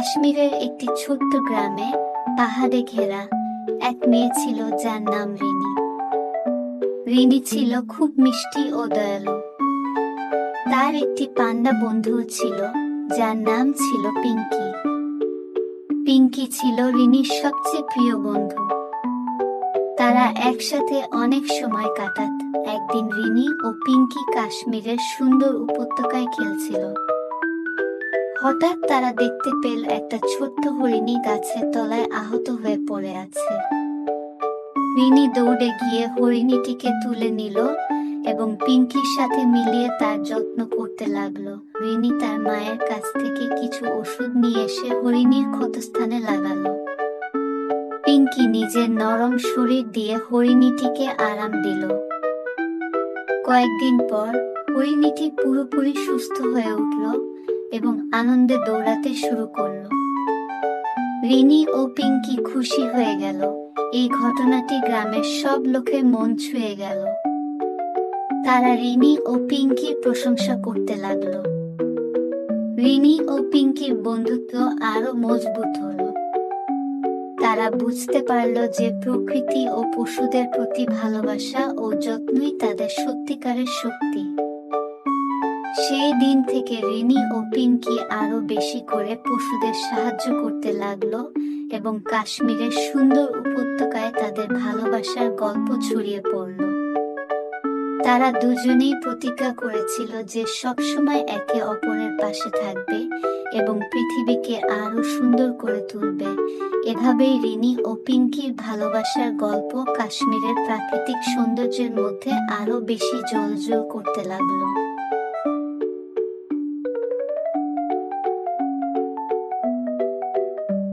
কাশ্মীরের একটি ছোট্ট গ্রামে পাহাড়ে ঘেরা এক মেয়ে ছিল যার নাম রিনি। রিনি ছিল খুব মিষ্টি ও দয়ালু। তার একটি পান্ডা বন্ধু ছিল যার নাম ছিল পিঙ্কি। পিঙ্কি ছিল রিনির সবচেয়ে প্রিয় বন্ধু। তারা একসাথে অনেক সময় কাটাত। একদিন রিনি ও পিঙ্কি কাশ্মীরের সুন্দর উপত্যকায় খেলছিল। হঠাৎ তারা দেখতে পেল একটা ছোট্ট হরিণী গাছের তলায় আহত হয়ে পড়ে আছে। রিনি দৌড়ে গিয়ে হরিণীটিকে তুলে নিল এবং পিঙ্কির সাথে মিলিয়ে তার যত্ন করতে লাগলো। রিনি তার মায়ের কাছ থেকে কিছু ওষুধ নিয়ে এসে হরিণীর ক্ষতস্থানে লাগালো। পিঙ্কি নিজের নরম শরীর দিয়ে হরিণীটিকে আরাম দিল। কয়েকদিন পর হরিণীটি পুরোপুরি সুস্থ হয়ে উঠল এবং আনন্দে দৌড়াতে শুরু করলো। রিনি ও পিঙ্কি খুশি হয়ে গেল। এই ঘটনাটি গ্রামের সব লোকের মন ছুঁয়ে গেল। তারা রিনি ও পিঙ্কির প্রশংসা করতে লাগলো। রিনি ও পিঙ্কির বন্ধুত্ব আরো মজবুত হলো। তারা বুঝতে পারল যে প্রকৃতি ও পশুদের প্রতি ভালোবাসা ও যত্নই তাদের সত্যিকারের শক্তি। সেই দিন থেকে রিনি ও পিঙ্কি আরো বেশি করে পশুদের সাহায্য করতে লাগলো এবং কাশ্মীরের সুন্দর উপত্যকায় তাদের ভালোবাসার গল্প ছড়িয়ে পড়ল। তারা দুজনেই প্রতিজ্ঞা করেছিল যে সবসময় একে অপরের পাশে থাকবে এবং পৃথিবীকে আরো সুন্দর করে তুলবে। এভাবেই রিনি ও পিঙ্কির ভালোবাসার গল্প কাশ্মীরের প্রাকৃতিক সৌন্দর্যের মধ্যে আরো বেশি জ্বলজ্বল করতে লাগলো।